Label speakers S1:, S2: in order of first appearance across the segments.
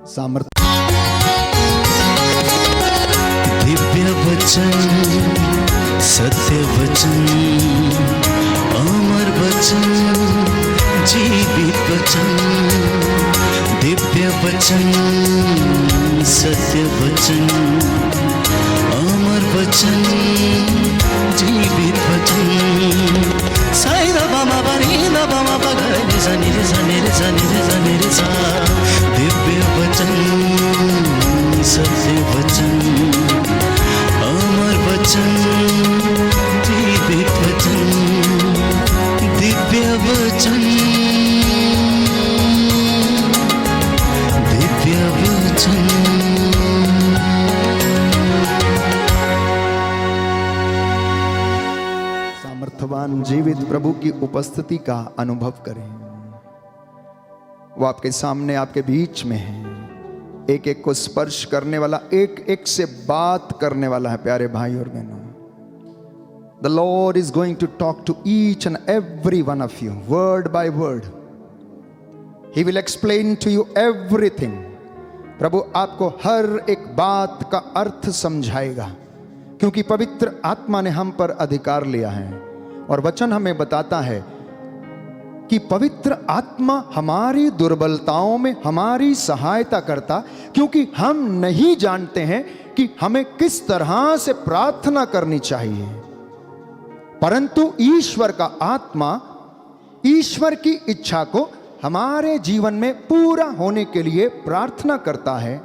S1: सामर्थ्य।
S2: दिव्य वचन, सत्य वचन, अमर वचन, जीवित वचन। दिव्य वचन, सत्य वचन, अमर वचन, जीवित वचन। साई दा बाबा बनी दा बाबा बगैर जनी रे जनी रे जनी रे जनी रे सा। दिव्य वचन, सत्य वचन, अमर वचन, जीवित वचन। दिव्य वचन, दिव्य वचन।
S1: सामर्थ्यवान जीवित प्रभु की उपस्थिति का अनुभव करें। वो आपके सामने, आपके बीच में है। एक एक को स्पर्श करने वाला, एक एक से बात करने वाला है। प्यारे भाई और बहनों, The Lord is going to talk to each and every one of you, word by word. He will explain to you everything. प्रभु आपको हर एक बात का अर्थ समझाएगा, क्योंकि पवित्र आत्मा ने हम पर अधिकार लिया है। और वचन हमें बताता है कि पवित्र आत्मा हमारी दुर्बलताओं में हमारी सहायता करता, क्योंकि हम नहीं जानते हैं कि हमें किस तरह से प्रार्थना करनी चाहिए। परंतु ईश्वर का आत्मा ईश्वर की इच्छा को हमारे जीवन में पूरा होने के लिए प्रार्थना करता है।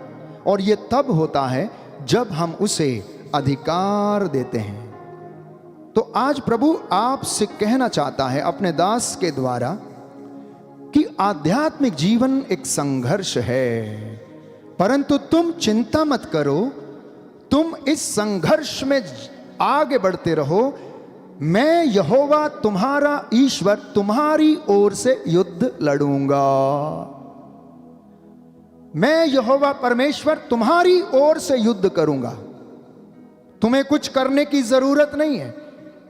S1: और यह तब होता है जब हम उसे अधिकार देते हैं। तो आज प्रभु आपसे कहना चाहता है अपने दास के द्वारा कि आध्यात्मिक जीवन एक संघर्ष है, परंतु तुम चिंता मत करो, तुम इस संघर्ष में आगे बढ़ते रहो। मैं यहोवा तुम्हारा ईश्वर तुम्हारी ओर से युद्ध लड़ूंगा। मैं यहोवा परमेश्वर तुम्हारी ओर से युद्ध करूंगा। तुम्हें कुछ करने की जरूरत नहीं है,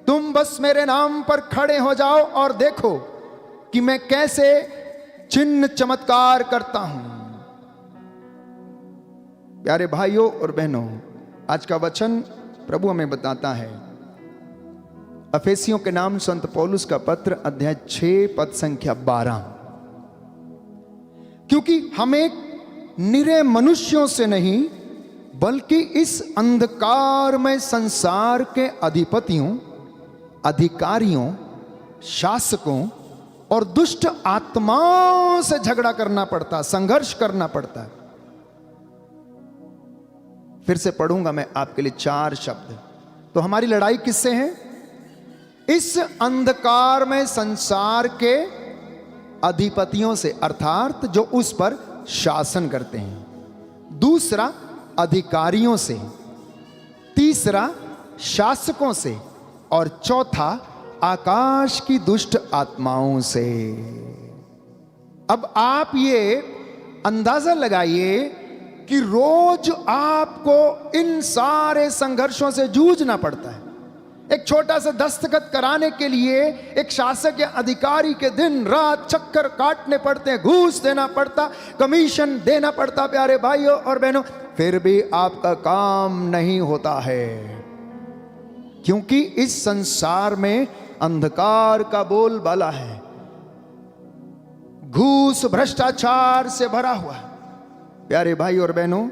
S1: तुम बस मेरे नाम पर खड़े हो जाओ और देखो कि मैं कैसे चिन्ह चमत्कार करता हूं। प्यारे भाइयों और बहनों, आज का वचन प्रभु हमें बताता है अफेसियों के नाम संत पौलुस का पत्र अध्याय 6 पद संख्या 12। क्योंकि हमें निरे मनुष्यों से नहीं बल्कि इस अंधकारमय संसार के अधिपतियों, अधिकारियों, शासकों और दुष्ट आत्माओं से झगड़ा करना पड़ता, संघर्ष करना पड़ता है। फिर से पढ़ूंगा मैं आपके लिए 4 शब्द। तो हमारी लड़ाई किससे है? इस अंधकार में संसार के अधिपतियों से, अर्थात जो उस पर शासन करते हैं। दूसरा, अधिकारियों से। तीसरा, शासकों से। और चौथा, आकाश की दुष्ट आत्माओं से। अब आप ये अंदाजा लगाइए कि रोज आपको इन सारे संघर्षों से जूझना पड़ता है। एक छोटा सा दस्तखत कराने के लिए एक शासक या अधिकारी के दिन रात चक्कर काटने पड़ते हैं, घूस देना पड़ता, कमीशन देना पड़ता। प्यारे भाइयों और बहनों, फिर भी आपका काम नहीं होता है, क्योंकि इस संसार में अंधकार का बोलबाला है, घूस भ्रष्टाचार से भरा हुआ है। प्यारे भाई और बहनों,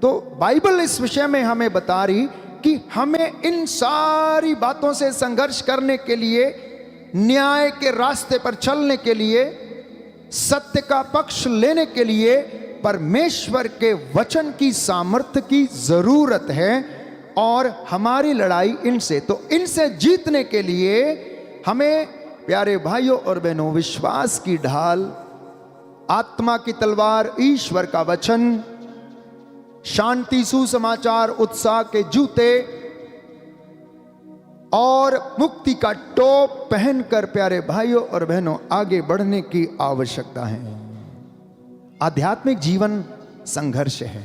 S1: तो बाइबल इस विषय में हमें बता रही कि हमें इन सारी बातों से संघर्ष करने के लिए, न्याय के रास्ते पर चलने के लिए, सत्य का पक्ष लेने के लिए परमेश्वर के वचन की सामर्थ्य की जरूरत है। और हमारी लड़ाई इनसे, तो इनसे जीतने के लिए हमें प्यारे भाइयों और बहनों विश्वास की ढाल, आत्मा की तलवार ईश्वर का वचन, शांति सुसमाचार उत्साह के जूते और मुक्ति का टोप पहनकर प्यारे भाइयों और बहनों आगे बढ़ने की आवश्यकता है। आध्यात्मिक जीवन संघर्ष है।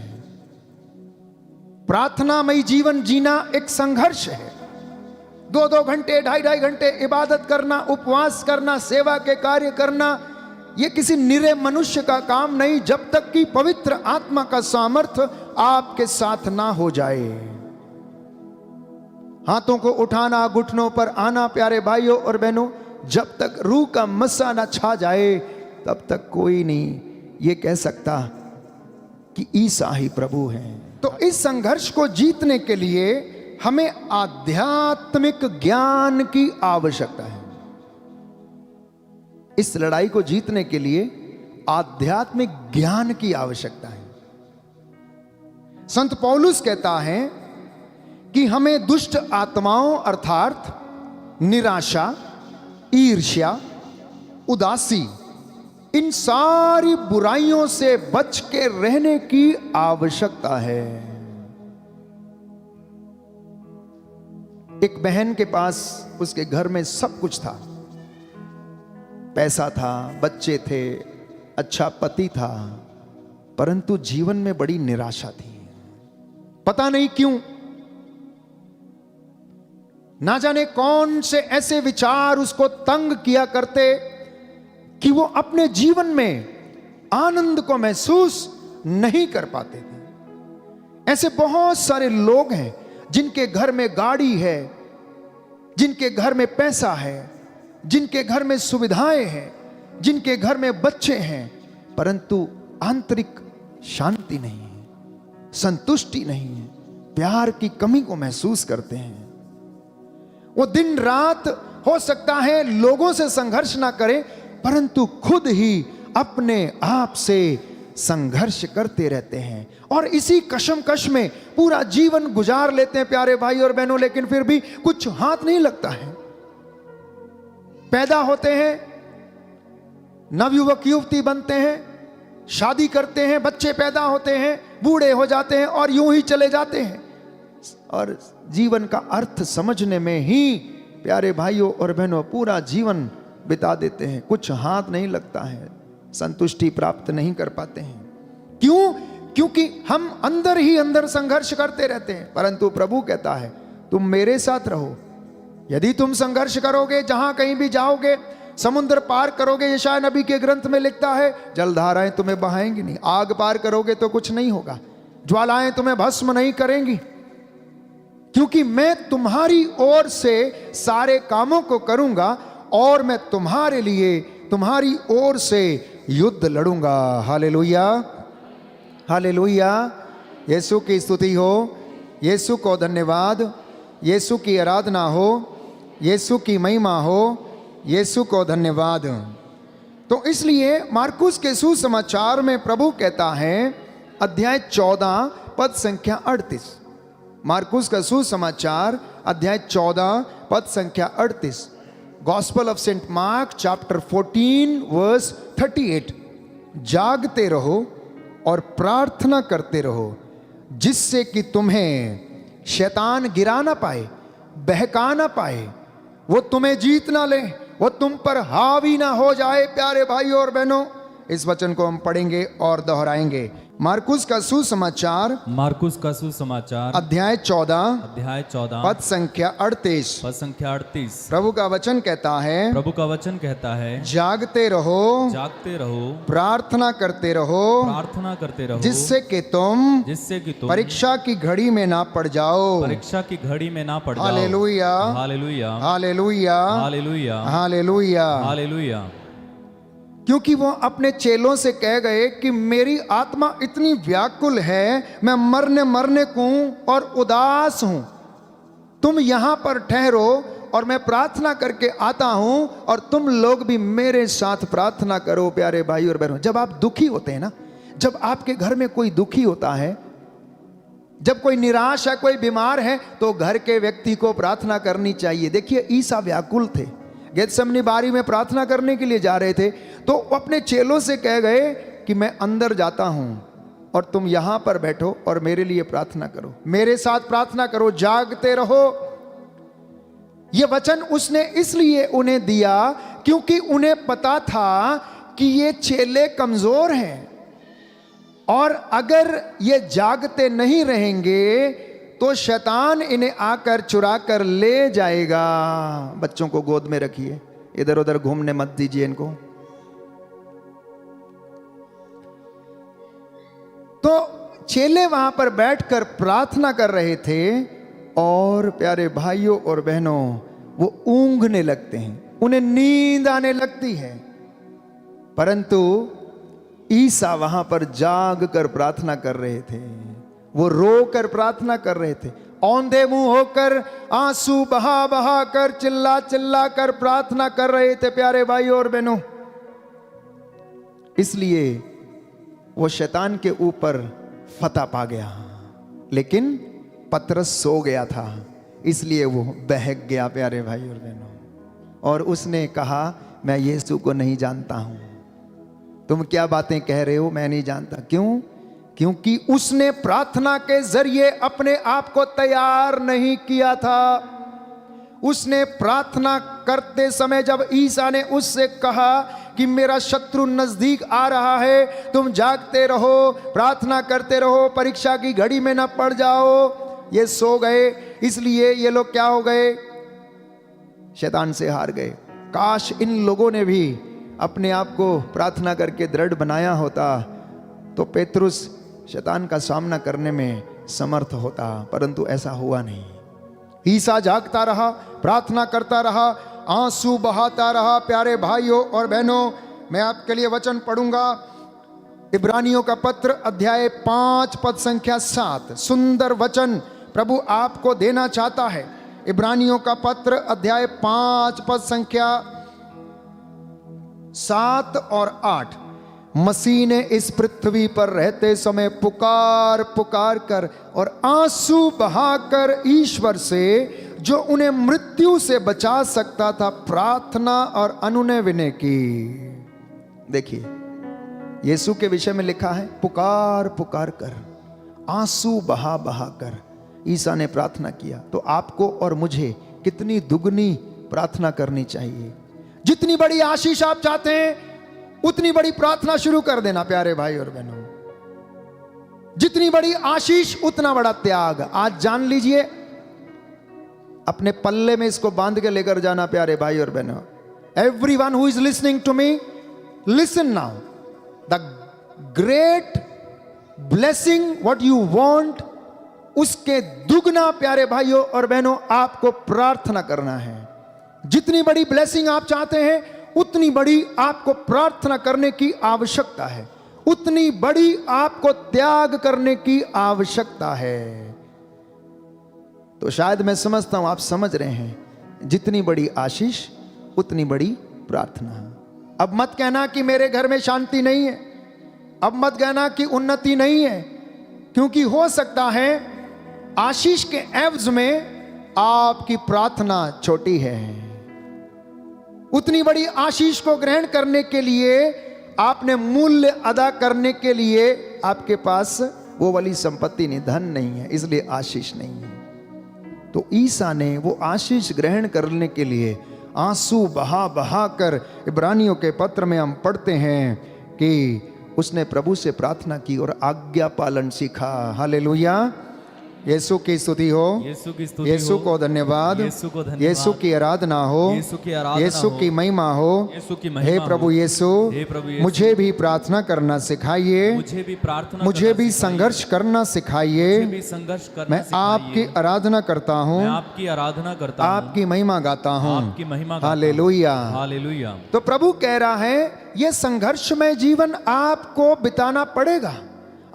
S1: प्रार्थनामयी जीवन जीना एक संघर्ष है। 2-2 घंटे, 2.5 घंटे इबादत करना, उपवास करना, सेवा के कार्य करना, ये किसी निरे मनुष्य का काम नहीं, जब तक कि पवित्र आत्मा का सामर्थ्य आपके साथ ना हो जाए। हाथों को उठाना, घुटनों पर आना, प्यारे भाइयों और बहनों, जब तक रूह का मस्सा ना छा जाए तब तक कोई नहीं ये कह सकता कि ईसा ही प्रभु है। तो इस संघर्ष को जीतने के लिए हमें आध्यात्मिक ज्ञान की आवश्यकता है। इस लड़ाई को जीतने के लिए आध्यात्मिक ज्ञान की आवश्यकता है। संत पौलुस कहता है कि हमें दुष्ट आत्माओं अर्थात निराशा, ईर्ष्या, उदासी, इन सारी बुराइयों से बच के रहने की आवश्यकता है। एक बहन के पास उसके घर में सब कुछ था, पैसा था, बच्चे थे, अच्छा पति था, परंतु जीवन में बड़ी निराशा थी। पता नहीं क्यों, ना जाने कौन से ऐसे विचार उसको तंग किया करते कि वो अपने जीवन में आनंद को महसूस नहीं कर पाते थे। ऐसे बहुत सारे लोग हैं जिनके घर में गाड़ी है, जिनके घर में पैसा है, जिनके घर में सुविधाएं हैं, जिनके घर में बच्चे हैं, परंतु आंतरिक शांति नहीं है, संतुष्टि नहीं है, प्यार की कमी को महसूस करते हैं। वो दिन रात हो सकता है लोगों से संघर्ष ना करें, परंतु खुद ही अपने आप से संघर्ष करते रहते हैं और इसी कशमकश में पूरा जीवन गुजार लेते हैं, प्यारे भाई और बहनों। लेकिन फिर भी कुछ हाथ नहीं लगता है। पैदा होते हैं, नवयुवक युवती बनते हैं, शादी करते हैं, बच्चे पैदा होते हैं, बूढ़े हो जाते हैं और यूं ही चले जाते हैं और जीवन का अर्थ समझने में ही, प्यारे भाइयों और बहनों, पूरा जीवन बिता देते हैं। कुछ हाथ नहीं लगता है, संतुष्टि प्राप्त नहीं कर पाते हैं। क्यों? क्योंकि हम अंदर ही अंदर संघर्ष करते रहते हैं। परंतु प्रभु कहता है तुम मेरे साथ रहो। यदि तुम संघर्ष करोगे, जहां कहीं भी जाओगे, समुद्र पार करोगे, यशायाह नबी के ग्रंथ में लिखता है जलधाराएं तुम्हें बहाएंगी नहीं। आग पार करोगे तो कुछ नहीं होगा, ज्वालाएं तुम्हें भस्म नहीं करेंगी, क्योंकि मैं तुम्हारी ओर से सारे कामों को करूंगा और मैं तुम्हारे लिए, तुम्हारी ओर से युद्ध लड़ूंगा। Hallelujah, hallelujah. यीशु की स्तुति हो, यीशु को धन्यवाद, यीशु की आराधना हो, यीशु की महिमा हो, यीशु को धन्यवाद। तो इसलिए मार्कुस के सुसमाचार में प्रभु कहता है, अध्याय 14 पद संख्या 38, मार्कुस का सुसमाचार अध्याय 14 पद संख्या 38, Gospel of Saint Mark chapter 14 verse 38, जागते रहो और प्रार्थना करते रहो जिससे कि तुम्हें शैतान गिरा ना पाए, बहका ना पाए, वो तुम्हें जीत ना ले, वो तुम पर हावी ना हो जाए। प्यारे भाइयों और बहनों, इस वचन को हम पढ़ेंगे और दोहराएंगे। मार्कुस का सुसमाचार,
S3: मार्कुस का सुसमाचार
S1: अध्याय 14 पद संख्या 38,
S3: पद संख्या 38।
S1: प्रभु का वचन कहता है,
S3: प्रभु का वचन कहता है,
S1: जागते रहो,
S3: जागते रहो,
S1: प्रार्थना करते रहो,
S3: प्रार्थना करते रहो,
S1: जिससे कि तुम परीक्षा की घड़ी में ना पड़ जाओ,
S3: परीक्षा की घड़ी में ना पड़ जाओ।
S1: Hallelujah,
S3: hallelujah,
S1: hallelujah,
S3: hallelujah,
S1: hallelujah,
S3: hallelujah.
S1: क्योंकि वो अपने चेलों से कह गए कि मेरी आत्मा इतनी व्याकुल है, मैं मरने मरने को और उदास हूं, तुम यहां पर ठहरो और मैं प्रार्थना करके आता हूं और तुम लोग भी मेरे साथ प्रार्थना करो। प्यारे भाई और बहनों, जब आप दुखी होते हैं ना, जब आपके घर में कोई दुखी होता है, जब कोई निराश है, कोई बीमार है, तो घर के व्यक्ति को प्रार्थना करनी चाहिए। देखिए, ईसा व्याकुल थे, गेतसेमनी बारी में प्रार्थना करने के लिए जा रहे थे, तो वो अपने चेलों से कह गए कि मैं अंदर जाता हूं और तुम यहां पर बैठो और मेरे लिए प्रार्थना करो, मेरे साथ प्रार्थना करो, जागते रहो। यह वचन उसने इसलिए उन्हें दिया क्योंकि उन्हें पता था कि ये चेले कमजोर हैं और अगर ये जागते नहीं रहेंगे तो शैतान इन्हें आकर चुरा कर ले जाएगा। बच्चों को गोद में रखिए, इधर उधर घूमने मत दीजिए इनको। तो चेले वहां पर बैठकर प्रार्थना कर रहे थे और प्यारे भाइयों और बहनों वो ऊंघने लगते हैं, उन्हें नींद आने लगती है। परंतु ईसा वहां पर जाग कर प्रार्थना कर रहे थे, वो रो कर प्रार्थना कर रहे थे, औंधे मुंह होकर आंसू बहा बहा कर चिल्ला चिल्ला कर प्रार्थना कर रहे थे प्यारे भाइयों और बहनों। इसलिए वो शैतान के ऊपर फतह पा गया, लेकिन पतरस सो गया था, इसलिए वो बहक गया प्यारे भाई और बहनों। और उसने कहा मैं यीशु को नहीं जानता हूं। तुम क्या बातें कह रहे हो, मैं नहीं जानता। क्यों? क्योंकि उसने प्रार्थना के जरिए अपने आप को तैयार नहीं किया था। उसने प्रार्थना करते समय जब ईसा ने उससे कहा कि मेरा शत्रु नजदीक आ रहा है, तुम जागते रहो, प्रार्थना करते रहो, परीक्षा की घड़ी में न पड़ जाओ, ये सो गए, इसलिए ये लोग क्या हो गए, शैतान से हार गए। काश इन लोगों ने भी अपने आप को प्रार्थना करके दृढ़ बनाया होता तो पेतरुस शैतान का सामना करने में समर्थ होता, परंतु ऐसा हुआ नहीं। ईसा जागता रहा, प्रार्थना करता रहा, आंसू बहाता रहा। प्यारे भाइयों और बहनों, मैं आपके लिए वचन पढ़ूंगा, इब्रानियों का पत्र अध्याय 5 पद संख्या 7। सुंदर वचन प्रभु आपको देना चाहता है। इब्रानियों का पत्र अध्याय 5 पद संख्या 7 और 8। मसीह ने इस पृथ्वी पर रहते समय पुकार पुकार कर और आंसू बहाकर ईश्वर से, जो उन्हें मृत्यु से बचा सकता था, प्रार्थना और अनुनय विनय की। देखिए, यीशु के विषय में लिखा है पुकार पुकार कर, आंसू बहा बहा कर ईसा ने प्रार्थना किया। तो आपको और मुझे कितनी दुगनी प्रार्थना करनी चाहिए। जितनी बड़ी आशीष आप चाहते हैं उतनी बड़ी प्रार्थना शुरू कर देना प्यारे भाई और बहनों। जितनी बड़ी आशीष उतना बड़ा त्याग। आज जान लीजिए, अपने पल्ले में इसको बांध के लेकर जाना प्यारे भाई और बहनों। Everyone who is listening to me, listen now. The great blessing what you want, उसके दुगना प्यारे भाइयों और बहनों आपको प्रार्थना करना है। जितनी बड़ी ब्लेसिंग आप चाहते हैं उतनी बड़ी आपको प्रार्थना करने की आवश्यकता है, उतनी बड़ी आपको त्याग करने की आवश्यकता है। तो शायद मैं समझता हूं आप समझ रहे हैं, जितनी बड़ी आशीष उतनी बड़ी प्रार्थना। अब मत कहना कि मेरे घर में शांति नहीं है, अब मत कहना कि उन्नति नहीं है, क्योंकि हो सकता है आशीष के एवज में आपकी प्रार्थना छोटी है। उतनी बड़ी आशीष को ग्रहण करने के लिए आपने मूल्य अदा करने के लिए आपके पास वो वाली संपत्ति नहीं, धन नहीं है, इसलिए आशीष नहीं है। तो ईसा ने वो आशीष ग्रहण करने के लिए आंसू बहा बहा कर, इब्रानियों के पत्र में हम पढ़ते हैं कि उसने प्रभु से प्रार्थना की और आज्ञा पालन सीखा। हालेलुया, यीशु की स्तुति हो,
S3: यीशु की स्तुति
S1: यीशु
S3: हो,
S1: को धन्यवाद,
S3: यीशु को धन्यवाद,
S1: यीशु की आराधना हो,
S3: यीशु की आराधना
S1: यीशु
S3: हो,
S1: की महिमा हो।
S3: यीशु की महिमा
S1: हे
S3: हो।
S1: प्रभु यीशु,
S3: हे प्रभु यीशु,
S1: मुझे भी प्रार्थना करना सिखाइए,
S3: मुझे भी प्रार्थना
S1: मुझे
S3: करना
S1: भी
S3: सिखाइए,
S1: संघर्ष करना सिखाइए।
S3: मुझे भी संघर्ष करना
S1: मैं
S3: सिखाइए।
S1: आपकी आराधना करता हूँ,
S3: मैं आपकी आराधना करता हूँ,
S1: आपकी महिमा गाता हूँ।
S3: आपकी महिमा गाता हूँ।
S1: Hallelujah,
S3: hallelujah.
S1: तो प्रभु कह रहा है ये संघर्षमय जीवन आपको बिताना पड़ेगा,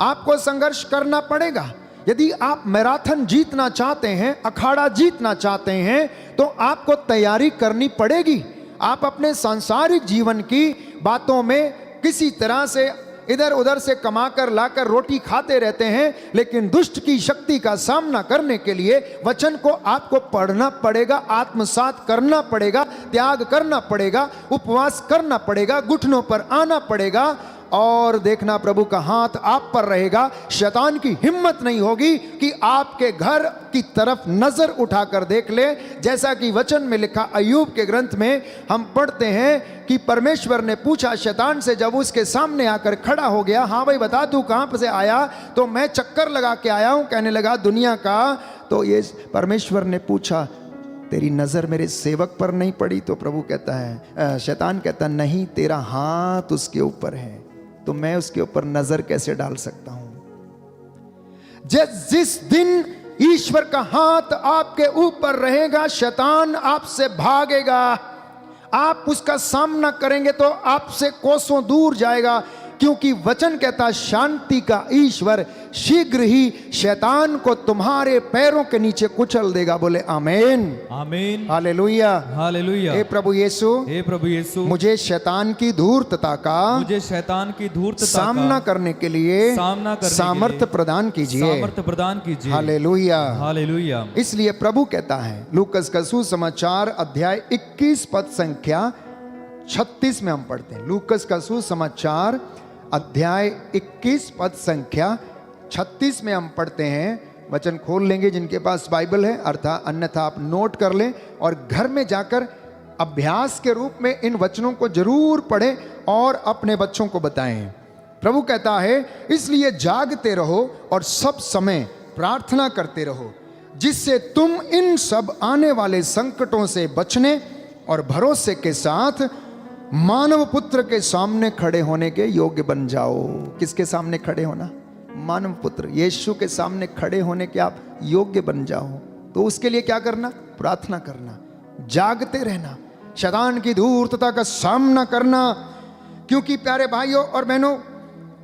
S1: आपको संघर्ष करना पड़ेगा। यदि आप मैराथन जीतना चाहते हैं, अखाड़ा जीतना चाहते हैं, तो आपको तैयारी करनी पड़ेगी। आप अपने सांसारिक जीवन की बातों में किसी तरह से इधर उधर से कमाकर लाकर रोटी खाते रहते हैं, लेकिन दुष्ट की शक्ति का सामना करने के लिए वचन को आपको पढ़ना पड़ेगा, आत्मसात करना पड़ेगा, त्याग करना पड़ेगा, उपवास करना पड़ेगा, घुटनों पर आना पड़ेगा। और देखना प्रभु का हाथ आप पर रहेगा। शैतान की हिम्मत नहीं होगी कि आपके घर की तरफ नजर उठाकर देख ले। जैसा कि वचन में लिखा, अय्यूब के ग्रंथ में हम पढ़ते हैं कि परमेश्वर ने पूछा शैतान से, जब उसके सामने आकर खड़ा हो गया, हाँ भाई बता तू कहां से आया? तो मैं चक्कर लगा के आया हूं, कहने लगा दुनिया का। तो ये परमेश्वर ने पूछा, तेरी नजर मेरे सेवक पर नहीं पड़ी? तो प्रभु कहता है, शैतान कहता नहीं, तेरा हाथ उसके ऊपर है, तो मैं उसके ऊपर नजर कैसे डाल सकता हूं? जिस दिन ईश्वर का हाथ आपके ऊपर रहेगा, शैतान आपसे भागेगा। आप उसका सामना करेंगे तो आपसे कोसों दूर जाएगा, क्योंकि वचन कहता शांति का ईश्वर शीघ्र ही शैतान को तुम्हारे पैरों के नीचे कुचल देगा। बोले आमीन,
S3: आमीन,
S1: हालेलुया,
S3: हालेलुया।
S1: हे प्रभु यीशु,
S3: हे प्रभु यीशु,
S1: मुझे शैतान की धूर्तता का
S3: मुझे शैतान की धूर्तता
S1: सामना
S3: का
S1: करने के लिए
S3: सामना करने के
S1: सामर्थ्य
S3: लिए
S1: प्रदान कीजिए।
S3: सामर्थ्य प्रदान कीजिए।
S1: Hallelujah,
S3: hallelujah.
S1: इसलिए प्रभु कहता है, लूकस का सुसमाचार अध्याय 21 पद संख्या 36 में हम पढ़ते हैं। लूकस का सुसमाचार अध्याय 21 पद संख्या 36 में हम पढ़ते हैं। वचन खोल लेंगे जिनके पास बाइबल है, अर्थात अन्यथा आप नोट कर लें और घर में जाकर अभ्यास के रूप में इन वचनों को जरूर पढ़ें और अपने बच्चों को बताएं। प्रभु कहता है, इसलिए जागते रहो और सब समय प्रार्थना करते रहो, जिससे तुम इन सब आने वाले संकटों से बचने और भरोसे के साथ मानव पुत्र के सामने खड़े होने के योग्य बन जाओ। किसके सामने खड़े होना? मानव पुत्र यीशु के सामने खड़े होने के आप योग्य बन जाओ। तो उसके लिए क्या करना? प्रार्थना करना, जागते रहना, शैतान की धूर्तता का सामना करना। क्योंकि प्यारे भाइयों और बहनों,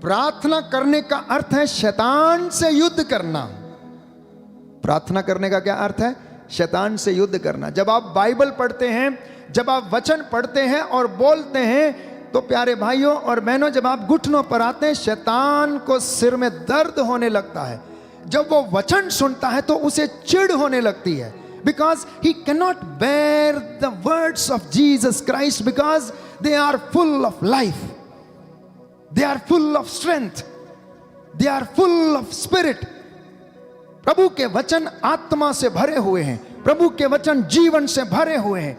S1: प्रार्थना करने का अर्थ है शैतान से युद्ध करना। प्रार्थना करने का क्या अर्थ है? शैतान से युद्ध करना। जब आप बाइबल पढ़ते हैं, जब आप वचन पढ़ते हैं और बोलते हैं, तो प्यारे भाइयों और बहनों, जब आप घुटनों पर आते हैं, शैतान को सिर में दर्द होने लगता है। जब वो वचन सुनता है तो उसे चिढ़ होने लगती है, because he can not bear the words of Jesus Christ, because they are full of life, they are full of strength, they are full of spirit. प्रभु के वचन आत्मा से भरे हुए हैं, प्रभु के वचन जीवन से भरे हुए हैं,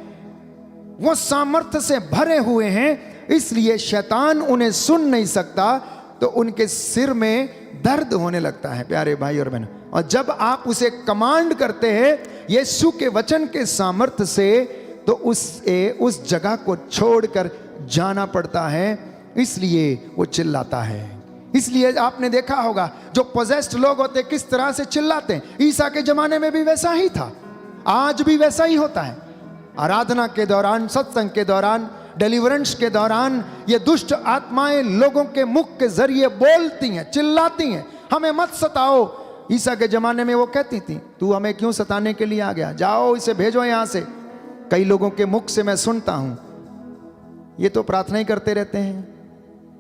S1: वो सामर्थ्य से भरे हुए हैं। इसलिए शैतान उन्हें सुन नहीं सकता, तो उनके सिर में दर्द होने लगता है प्यारे भाई और बहनों। और जब आप उसे कमांड करते हैं यीशु के वचन के सामर्थ्य से, तो उस जगह को छोड़कर जाना पड़ता है। इसलिए वो चिल्लाता है। इसलिए आपने देखा होगा जो पोजेस्ड लोग होते किस तरह से चिल्लाते हैं। ईसा के जमाने में भी वैसा ही था, आज भी वैसा ही होता है। आराधना के दौरान, सत्संग के दौरान, डिलीवरेंस के दौरान ये दुष्ट आत्माएं लोगों के मुख के जरिए बोलती हैं, चिल्लाती हैं, हमें मत सताओ। ईसा के जमाने में वो कहती थी, तू हमें क्यों सताने के लिए आ गया, जाओ इसे भेजो यहां से। कई लोगों के मुख से मैं सुनता हूं, ये तो प्रार्थना ही करते रहते हैं,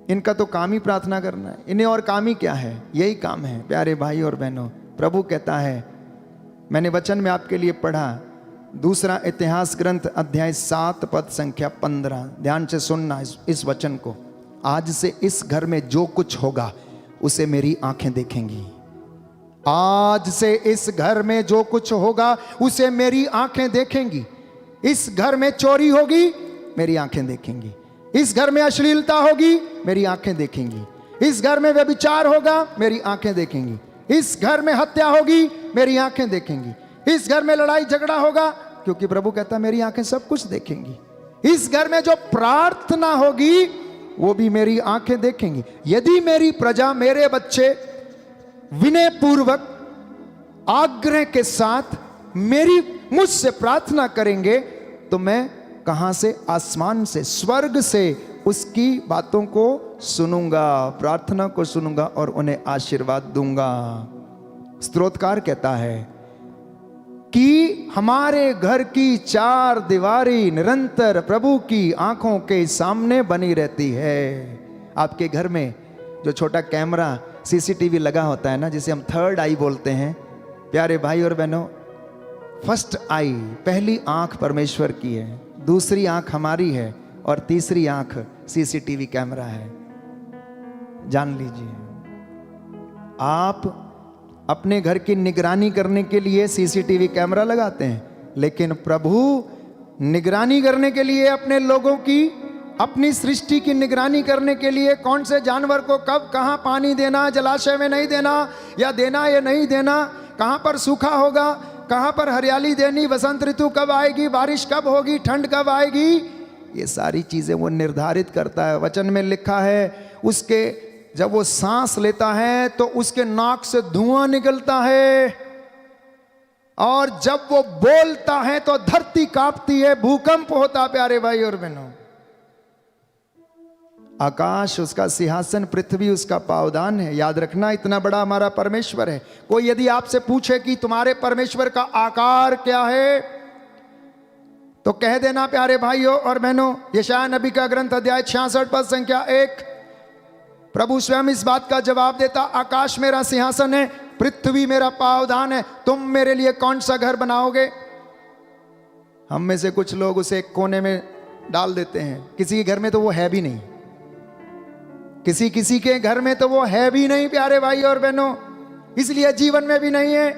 S1: इनका तो काम ही प्रार्थना करना है, इन्हें और काम ही क्या है, यही काम है। प्यारे भाई और बहनों, प्रभु कहता है, मैंने वचन में आपके लिए पढ़ा, दूसरा इतिहास ग्रंथ अध्याय 7 पद संख्या 15। ध्यान से सुनना इस वचन को। आज से इस घर में जो कुछ होगा उसे मेरी आंखें देखेंगी। आज से इस घर में जो कुछ होगा उसे मेरी आंखें देखेंगी। इस घर में चोरी होगी, मेरी आंखें देखेंगी। इस घर में अश्लीलता होगी, मेरी आंखें देखेंगी। इस घर में व्यभिचार होगा, मेरी आंखें देखेंगी। इस घर में हत्या होगी, मेरी आंखें देखेंगी। इस घर में लड़ाई झगड़ा होगा, क्योंकि प्रभु कहता मेरी आंखें सब कुछ देखेंगी। इस घर में जो प्रार्थना होगी वो भी मेरी आंखें देखेंगी। यदि मेरी प्रजा, मेरे बच्चे विनय पूर्वक आग्रह के साथ मुझसे प्रार्थना करेंगे, तो मैं कहां से? आसमान से, स्वर्ग से उसकी बातों को सुनूंगा, प्रार्थना को सुनूंगा और उन्हें आशीर्वाद दूंगा। स्तोत्रकार कहता है कि हमारे घर की चार दीवारी निरंतर प्रभु की आंखों के सामने बनी रहती है। आपके घर में जो छोटा कैमरा सीसीटीवी लगा होता है ना, जिसे हम थर्ड आई बोलते हैं, प्यारे भाई और बहनों, फर्स्ट आई, पहली आंख परमेश्वर की है, दूसरी आंख हमारी है और तीसरी आंख सीसीटीवी कैमरा है। जान लीजिए, आप अपने घर की निगरानी करने के लिए सीसीटीवी कैमरा लगाते हैं, लेकिन प्रभु निगरानी करने के लिए अपने लोगों की, अपनी सृष्टि की निगरानी करने के लिए कौन से जानवर को कब कहां पानी देना, जलाशय में नहीं देना या देना या नहीं देना, कहां पर सूखा होगा, कहां पर हरियाली देनी, वसंत ऋतु कब आएगी, बारिश कब होगी, ठंड कब आएगी, ये सारी चीजें वो निर्धारित करता है। वचन में लिखा है उसके जब वो सांस लेता है तो उसके नाक से धुआं निकलता है, और जब वो बोलता है तो धरती कांपती है, भूकंप होता। प्यारे भाई और बहनों, आकाश उसका सिंहासन, पृथ्वी उसका पावदान है। याद रखना, इतना बड़ा हमारा परमेश्वर है। कोई यदि आपसे पूछे कि तुम्हारे परमेश्वर का आकार क्या है, तो कह देना प्यारे भाइयों और बहनों, यशायाह नबी का ग्रंथ अध्याय 66 पद संख्या 1, प्रभु स्वयं इस बात का जवाब देता, आकाश मेरा सिंहासन है, पृथ्वी मेरा पावदान है, तुम मेरे लिए कौन सा घर बनाओगे। हम में से कुछ लोग उसे एक कोने में डाल देते हैं। किसी के घर में तो वो है भी नहीं, किसी के घर में तो वो है भी नहीं प्यारे भाई और बहनों, इसलिए जीवन में भी नहीं है,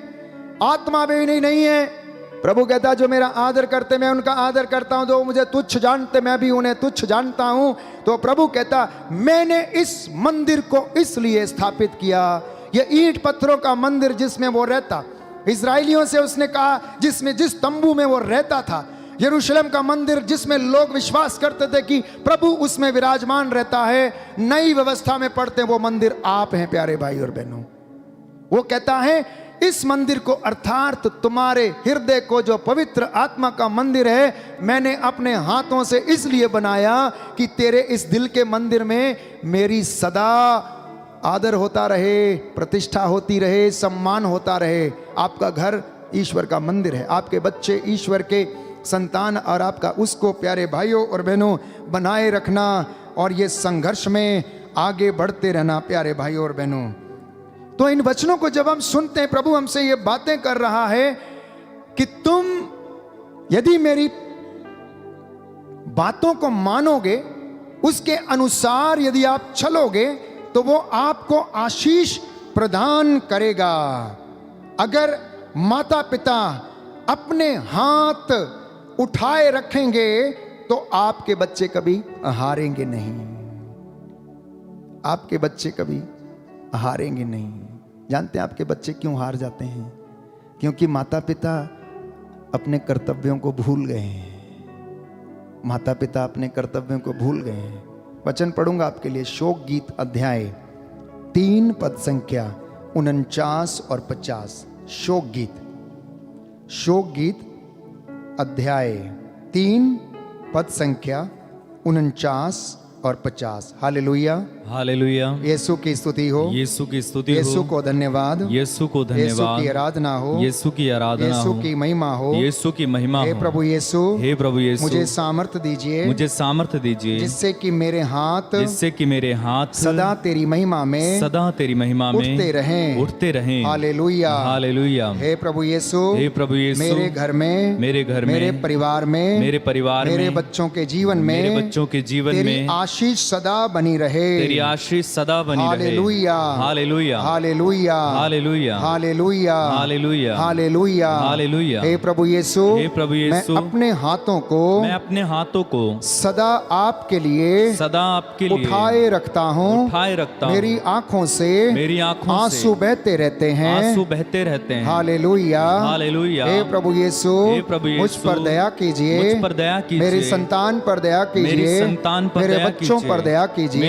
S1: आत्मा में भी नहीं है। प्रभु कहता, जो मेरा आदर करते मैं उनका आदर करता हूं, जो मुझे तुच्छ जानते मैं भी उन्हें तुच्छ जानता हूं। तो प्रभु कहता, मैंने इस मंदिर को इसलिए स्थापित किया, ये ईंट पत्थरों का मंदिर जिसमें वो रहता, इजराइलियों से उसने कहा जिसमें जिस तंबू में वो रहता था, यरूशलेम का मंदिर जिसमें लोग विश्वास करते थे कि प्रभु उसमें विराजमान रहता है, नई व्यवस्था में पढ़ते वो मंदिर आप हैं प्यारे भाई और बहनों। वो कहता है इस मंदिर को, अर्थात तुम्हारे हृदय को, जो पवित्र आत्मा का मंदिर है, मैंने अपने हाथों से इसलिए बनाया कि तेरे इस दिल के मंदिर में मेरी सदा आदर होता रहे, प्रतिष्ठा होती रहे, सम्मान होता रहे। आपका घर ईश्वर का मंदिर है, आपके बच्चे ईश्वर के संतान, और आपका उसको प्यारे भाइयों और बहनों बनाए रखना, और ये संघर्ष में आगे बढ़ते रहना प्यारे भाइयों और बहनों। तो इन वचनों को जब हम सुनते हैं, प्रभु हमसे ये बातें कर रहा है कि तुम यदि मेरी बातों को मानोगे, उसके अनुसार यदि आप चलोगे, तो वो आपको आशीष प्रदान करेगा। अगर माता पिता अपने हाथ उठाए रखेंगे तो आपके बच्चे कभी हारेंगे नहीं, आपके बच्चे कभी हारेंगे नहीं। जानते हैं आपके बच्चे क्यों हार जाते हैं? क्योंकि माता पिता अपने कर्तव्यों को भूल गए हैं। माता पिता अपने कर्तव्यों को भूल गए हैं। वचन पढ़ूंगा आपके लिए, शोक गीत अध्याय 3 पद संख्या 49 और 50। शोक गीत अध्याय 3 पद संख्या 49 और 50। Hallelujah,
S3: hallelujah.
S1: यीशु की स्तुति हो,
S3: यीशु की स्तुति हो,
S1: यीशु को धन्यवाद,
S3: यीशु को धन्यवाद,
S1: यीशु की आराधना हो,
S3: यीशु की आराधना
S1: यीशु
S3: हो,
S1: की महिमा हो,
S3: यीशु की महिमा
S1: हे
S3: हो।
S1: प्रभु यीशु,
S3: हे प्रभु यीशु,
S1: मुझे सामर्थ दीजिए,
S3: मुझे सामर्थ दीजिए,
S1: जिससे कि मेरे हाथ सदा तेरी महिमा में उठते रहें,
S3: उठते रहें।
S1: Hallelujah,
S3: hallelujah.
S1: हे प्रभु यीशु,
S3: हे प्रभु यीशु,
S1: मेरे घर में, मेरे परिवार में, मेरे बच्चों के जीवन में तेरी आशीष सदा बनी रहे,
S3: तेरी आशीष सदा बनी रहे।
S1: Hallelujah,
S3: hallelujah,
S1: hallelujah,
S3: hallelujah,
S1: hallelujah,
S3: hallelujah,
S1: hallelujah,
S3: hallelujah.
S1: हे प्रभु यीशु,
S3: हे प्रभु यीशु,
S1: मैं अपने हाथों को सदा आपके लिए उठाए रखता हूँ। मेरी आंखों से आंसू बहते रहते हैं। Hallelujah,
S3: hallelujah.
S1: हे प्रभु यीशु, मुझ पर दया कीजिए, मेरी संतान पर दया कीजिए, मेरे बच्चों पर दया कीजिए,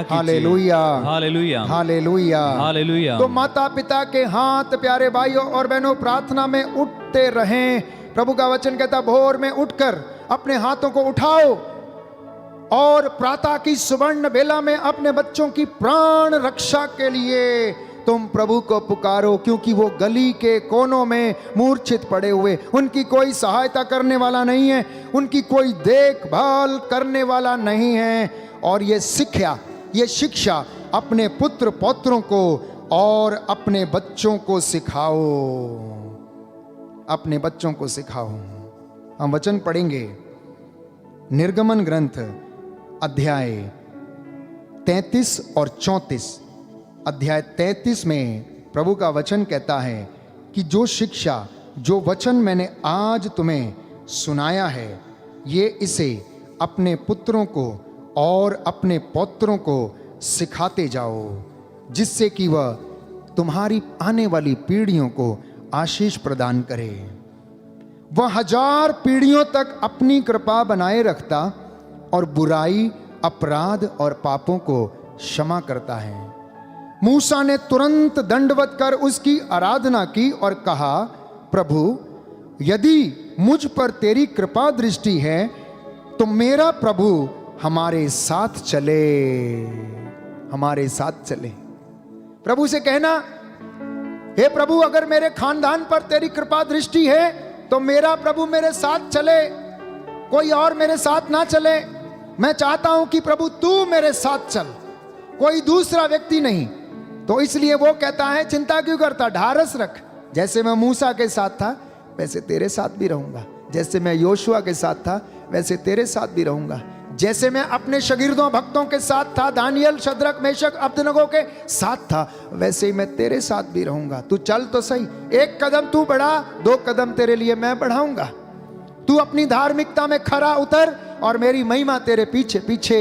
S1: हालेलुया,
S3: हालेलुया,
S1: हालेलुया,
S3: हालेलुया।
S1: तो माता पिता के हाथ प्यारे भाइयों और बहनों प्रार्थना में उठते रहें। प्रभु का वचन कहता, भोर में उठकर अपने हाथों को उठाओ और प्रातः की सुवर्ण बेला में अपने बच्चों की प्राण रक्षा के लिए तुम प्रभु को पुकारो, क्योंकि वो गली के कोनों में मूर्छित पड़े हुए, उनकी कोई सहायता करने वाला नहीं है, उनकी कोई देखभाल करने वाला नहीं है। और ये शिक्षा अपने पुत्र पौत्रों को और अपने बच्चों को सिखाओ, अपने बच्चों को सिखाओ। हम वचन पढ़ेंगे, निर्गमन ग्रंथ अध्याय 33 और 34। अध्याय 33 में प्रभु का वचन कहता है कि जो शिक्षा, जो वचन मैंने आज तुम्हें सुनाया है, ये इसे अपने पुत्रों को और अपने पौत्रों को सिखाते जाओ, जिससे कि वह तुम्हारी आने वाली पीढ़ियों को आशीष प्रदान करे। वह 1000 पीढ़ियों तक अपनी कृपा बनाए रखता और बुराई, अपराध और पापों को क्षमा करता है। मूसा ने तुरंत दंडवत कर उसकी आराधना की और कहा, प्रभु यदि मुझ पर तेरी कृपा दृष्टि है तो मेरा प्रभु हमारे साथ चले, हमारे साथ चले। प्रभु से कहना, हे प्रभु अगर मेरे खानदान पर तेरी कृपा दृष्टि है तो मेरा प्रभु मेरे साथ चले, कोई और मेरे साथ ना चले। मैं चाहता हूं कि प्रभु तू मेरे साथ चल, कोई दूसरा व्यक्ति नहीं। तो इसलिए वो कहता है, चिंता क्यों करता, ढारस रख, जैसे मैं मूसा के साथ था वैसे तेरे साथ भी रहूंगा, जैसे मैं योशुआ के साथ था वैसे तेरे साथ भी रहूंगा, जैसे मैं अपने शागिर्दों भक्तों के साथ था, दानियल शद्रक मेशक अबेदनगो के साथ था, वैसे ही मैं तेरे साथ भी रहूंगा। तू चल तो सही, एक कदम तू बढ़ा, 2 कदम तेरे लिए मैं बढ़ाऊंगा। तू अपनी धार्मिकता में खरा उतर और मेरी महिमा तेरे पीछे पीछे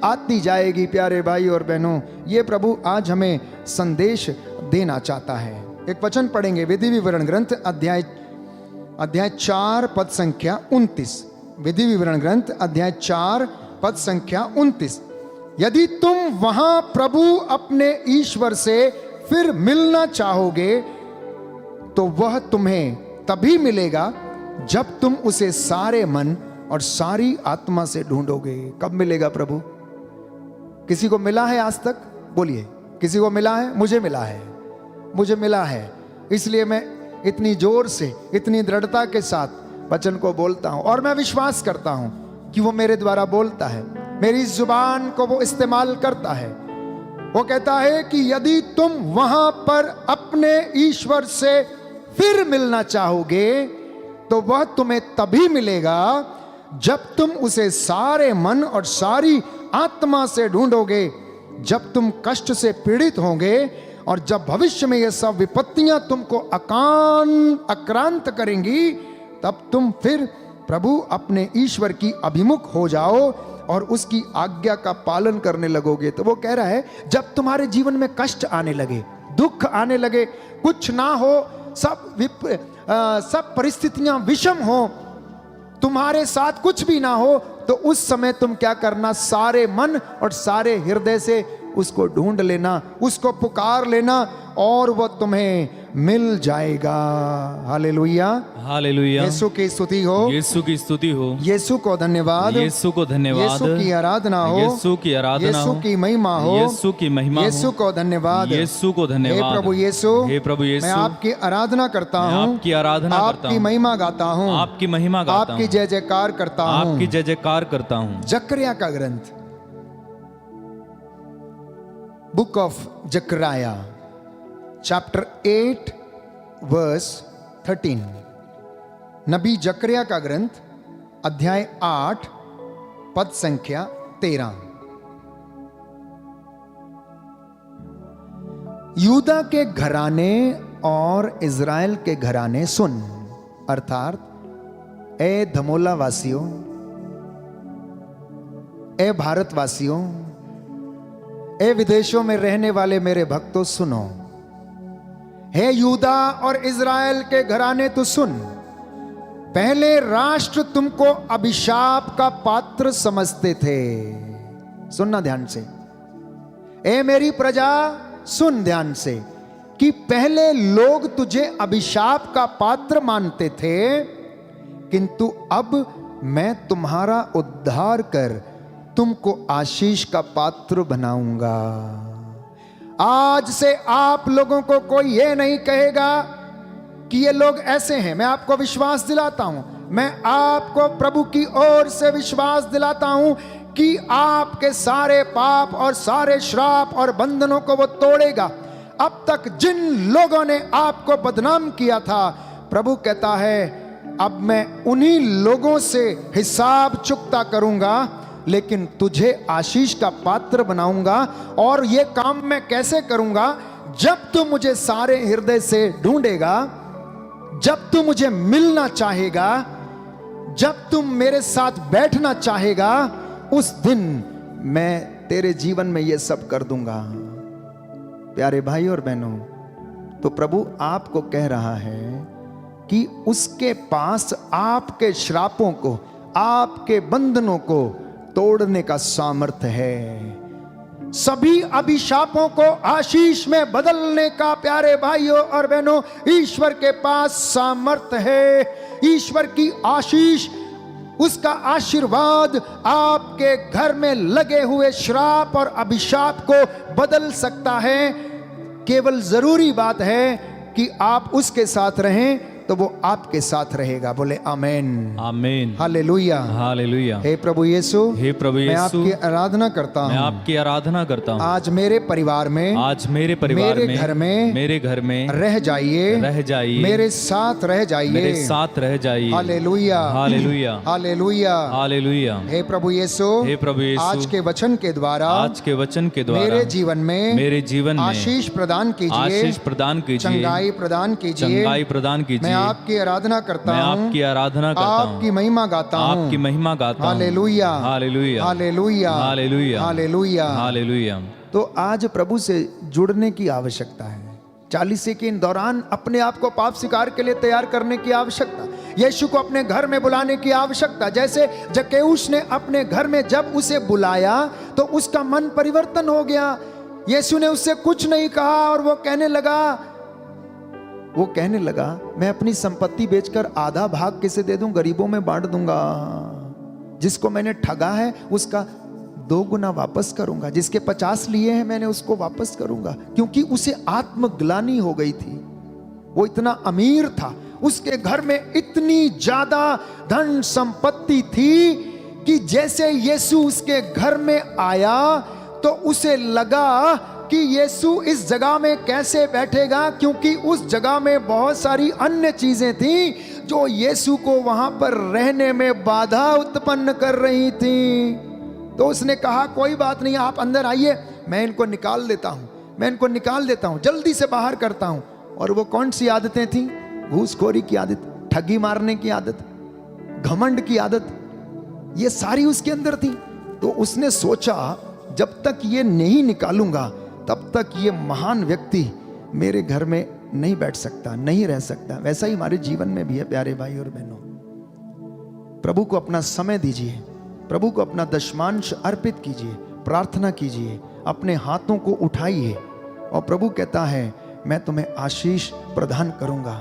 S1: आती जाएगी। प्यारे भाई और बहनों, ये प्रभु आज हमें संदेश देना चाहता है। एक वचन पढ़ेंगे, विधि विवरण ग्रंथ अध्याय 4 पद संख्या 29। विधि विवरण ग्रंथ अध्याय 4 पद संख्या 29। यदि तुम वहां प्रभु अपने ईश्वर से फिर मिलना चाहोगे तो वह तुम्हें तभी मिलेगा जब तुम उसे सारे मन और सारी आत्मा से ढूंढोगे। कब मिलेगा प्रभु? किसी को मिला है आज तक? बोलिए, किसी को मिला है? मुझे मिला है, मुझे मिला है। इसलिए मैं इतनी जोर से, इतनी दृढ़ता के साथ वचन को बोलता हूं और मैं विश्वास करता हूं कि वो मेरे द्वारा बोलता है, मेरी जुबान को वो इस्तेमाल करता है। वो कहता है कि यदि तुम वहां पर अपने ईश्वर से फिर मिलना चाहोगे तो वह तुम्हें तभी मिलेगा जब तुम उसे सारे मन और सारी आत्मा से ढूंढोगे, जब तुम कष्ट से पीड़ित होंगे और जब भविष्य में ये सब विपत्तियां तुमको आक्रांत करेंगी, तब तुम फिर प्रभु अपने ईश्वर की अभिमुख हो जाओ और उसकी आज्ञा का पालन करने लगोगे। तो वो कह रहा है, जब तुम्हारे जीवन में कष्ट आने लगे, दुख आने लगे, कुछ ना हो, सब परिस्थितियां विषम हो, तुम्हारे साथ कुछ भी ना हो, तो उस समय तुम क्या करना, सारे मन और सारे हृदय से उसको ढूंढ लेना, उसको पुकार लेना और वो तुम्हें मिल जाएगा। Hallelujah,
S3: hallelujah.
S1: यीशु की स्तुति हो,
S3: यीशु की स्तुति हो,
S1: यीशु को धन्यवाद,
S3: यीशु को धन्यवाद,
S1: यीशु की आराधना हो,
S3: यीशु की आराधना हो,
S1: यीशु की महिमा हो,
S3: यीशु की महिमा हो,
S1: यीशु को धन्यवाद,
S3: यीशु को धन्यवाद।
S1: हे प्रभु यीशु,
S3: हे प्रभु यीशु,
S1: मैं आपकी आराधना करता हूँ,
S3: आपकी आराधना करता
S1: आपकी
S3: हूँ,
S1: महिमा गाता हूँ,
S3: आपकी महिमा गाता हूँ,
S1: आपकी जय जयकार करता हूँ,
S3: आपकी जय जयकार करता हूँ।
S1: जकरिया का ग्रंथ, book of Zechariah, chapter 8 verse 13। नबी जकरिया का ग्रंथ अध्याय 8 पद संख्या 13। यूदा के घराने और इज़राइल के घराने सुन, अर्थात ए धमोला वासियों, ए भारतवासियों, ए विदेशों में रहने वाले मेरे भक्तों सुनो। हे यूदा और इज़राइल के घराने तो सुन, पहले राष्ट्र तुमको अभिशाप का पात्र समझते थे। सुनना ध्यान से, ए मेरी प्रजा सुन ध्यान से, कि पहले लोग तुझे अभिशाप का पात्र मानते थे, किंतु अब मैं तुम्हारा उद्धार कर तुमको आशीष का पात्र बनाऊंगा। आज से आप लोगों को कोई ये नहीं कहेगा कि ये लोग ऐसे हैं। मैं आपको विश्वास दिलाता हूं, मैं आपको प्रभु की ओर से विश्वास दिलाता हूं कि आपके सारे पाप और सारे श्राप और बंधनों को वो तोड़ेगा। अब तक जिन लोगों ने आपको बदनाम किया था, प्रभु कहता है अब मैं उन्हीं लोगों से हिसाब चुकता करूंगा, लेकिन तुझे आशीष का पात्र बनाऊंगा। और ये काम मैं कैसे करूंगा? जब तू मुझे सारे हृदय से ढूंढेगा, जब तू मुझे मिलना चाहेगा, जब तुम मेरे साथ बैठना चाहेगा, उस दिन मैं तेरे जीवन में ये सब कर दूंगा। प्यारे भाई और बहनों, तो प्रभु आपको कह रहा है कि उसके पास आपके श्रापों को, आपके बंधनों को तोड़ने का सामर्थ्य है। सभी अभिशापों को आशीष में बदलने का प्यारे भाइयों और बहनों ईश्वर के पास सामर्थ्य है। ईश्वर की आशीष, उसका आशीर्वाद आपके घर में लगे हुए श्राप और अभिशाप को बदल सकता है। केवल जरूरी बात है कि आप उसके साथ रहें तो वो आपके साथ रहेगा। बोले आमेन,
S3: आमीन,
S1: हालेलुया,
S3: हालेलुया।
S1: हे प्रभु यीशु,
S3: हे प्रभु
S1: मैं
S3: यीशु,
S1: आपकी आराधना करता
S3: मैं
S1: हूँ।
S3: आपकी आराधना करता हूँ।
S1: आज मेरे परिवार में,
S3: आज मेरे परिवार
S1: मेरे
S3: में,
S1: घर में,
S3: मेरे घर में
S1: रह जाइए,
S3: रह जाइए,
S1: मेरे साथ रह जाइए,
S3: मेरे साथ रह जाइए।
S1: Hallelujah,
S3: hallelujah,
S1: hallelujah,
S3: hallelujah.
S1: हे प्रभु यीशु,
S3: हे प्रभु यीशु,
S1: आज के वचन के द्वारा,
S3: आज के वचन के द्वारा
S1: मेरे जीवन में,
S3: मेरे जीवन में
S1: आशीष प्रदान कीजिए,
S3: आशीष प्रदान कीजिए,
S1: चंगाई प्रदान कीजिए,
S3: चंगाई प्रदान कीजिए।
S1: मैं आपकी आराधना करता
S3: मैं
S1: हूँ,
S3: आपकी आराधना करता हूँ,
S1: आपकी महिमा गाता हूँ,
S3: आपकी महिमा गाता हूँ।
S1: Hallelujah,
S3: hallelujah,
S1: hallelujah,
S3: hallelujah,
S1: hallelujah,
S3: hallelujah.
S1: तो आज प्रभु से जुड़ने की आवश्यकता है। 40 के दौरान अपने आप को पाप स्वीकार के लिए तैयार करने की आवश्यकता, यीशु को अपने घर में बुलाने की आवश्यकता। जैसे जक्केउस ने अपने घर में जब उसे बुलाया तो उसका मन परिवर्तन हो गया। यीशु ने उससे कुछ नहीं कहा और वो कहने लगा मैं अपनी संपत्ति बेचकर आधा भाग किसे दे दूं, गरीबों में बांट दूंगा। जिसको मैंने ठगा है उसका 2 गुना वापस करूंगा, जिसके 50 लिए हैं मैंने उसको वापस करूंगा। क्योंकि उसे आत्मग्लानि हो गई थी। वो इतना अमीर था, उसके घर में इतनी ज्यादा धन संपत्ति थी कि जैसे यीशु उसके घर में आया तो उसे लगा कि यीशु इस जगह में कैसे बैठेगा, क्योंकि उस जगह में बहुत सारी अन्य चीजें थी जो यीशु को वहां पर रहने में बाधा उत्पन्न कर रही थी। तो उसने कहा कोई बात नहीं, आप अंदर आइए, मैं इनको निकाल देता हूं, जल्दी से बाहर करता हूं। और वो कौन सी आदतें थी? घूसखोरी की आदत, ठगी मारने की आदत, घमंड की आदत, ये सारी उसके अंदर थी। तो उसने सोचा जब तक ये नहीं निकालूंगा तब तक ये महान व्यक्ति मेरे घर में नहीं बैठ सकता, नहीं रह सकता। वैसा ही हमारे जीवन में भी है प्यारे भाई और बहनों। प्रभु को अपना समय दीजिए, प्रभु को अपना दशमांश अर्पित कीजिए, प्रार्थना कीजिए, अपने हाथों को उठाइए और प्रभु कहता है मैं तुम्हें आशीष प्रदान करूंगा।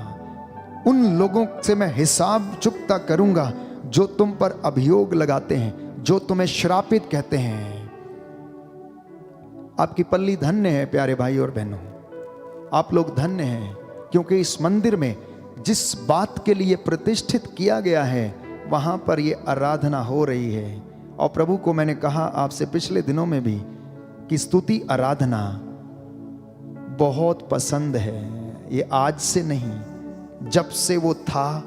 S1: उन लोगों से मैं हिसाब चुकता करूंगा जो तुम पर अभियोग लगाते हैं, जो तुम्हें श्रापित कहते हैं। आपकी पल्ली धन्य है प्यारे भाई और बहनों, आप लोग धन्य हैं, क्योंकि इस मंदिर में जिस बात के लिए प्रतिष्ठित किया गया है वहां पर ये आराधना हो रही है। और प्रभु को मैंने कहा आपसे पिछले दिनों में भी कि स्तुति आराधना बहुत पसंद है। ये आज से नहीं, जब से वो था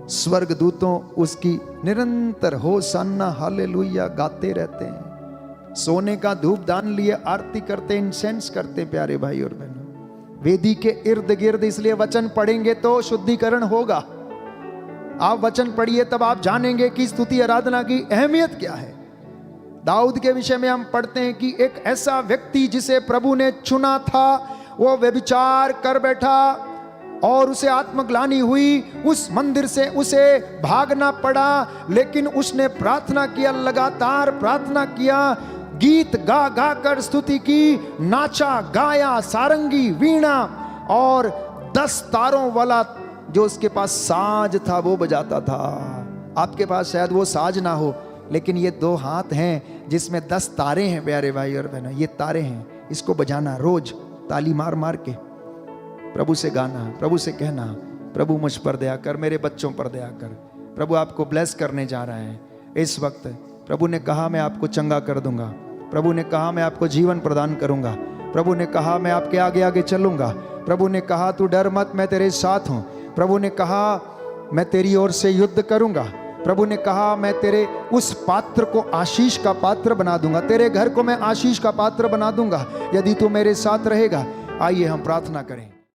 S1: स्वर्गदूतों उसकी निरंतर होशाना हालेलुया गाते रहते हैं। सोने का धूप दान लिए आरती करते, इंसेंस करते प्यारे भाई और बहनों। वेदी के इर्द गिर्द इसलिए वचन पढ़ेंगे तो शुद्धिकरण होगा। आप वचन पढ़िए तब आप जानेंगे कि स्तुति आराधना की अहमियत क्या है। दाऊद के विषय में हम पढ़ते हैं कि एक ऐसा व्यक्ति जिसे प्रभु ने चुना था वो व्यभिचार कर बैठा और उसे आत्मग्लानि हुई, उस मंदिर से उसे भागना पड़ा। लेकिन उसने प्रार्थना किया, लगातार प्रार्थना किया, गीत गा गा कर स्तुति की, नाचा गाया, सारंगी वीणा और 10 तारों वाला जो उसके पास साज था वो बजाता था। आपके पास शायद वो साज ना हो, लेकिन ये 2 हाथ हैं जिसमें 10 तारे हैं प्यारे भाई और बहनों। ये तारे हैं, इसको बजाना, रोज ताली मार मार के प्रभु से गाना, प्रभु से कहना प्रभु मुझ पर दया कर, मेरे बच्चों पर दया कर। प्रभु आपको ब्लेस करने जा रहा है इस वक्त। प्रभु ने कहा मैं आपको चंगा कर दूंगा, प्रभु ने कहा मैं आपको जीवन प्रदान करूंगा, प्रभु ने कहा मैं आपके आगे आगे चलूंगा, प्रभु ने कहा तू डर मत, मैं तेरे साथ हूं, प्रभु ने कहा मैं तेरी ओर से युद्ध करूंगा, प्रभु ने कहा मैं तेरे उस पात्र को आशीष का पात्र बना दूंगा, तेरे घर को मैं आशीष का पात्र बना दूंगा यदि तू मेरे साथ रहेगा। आइए हम प्रार्थना करें।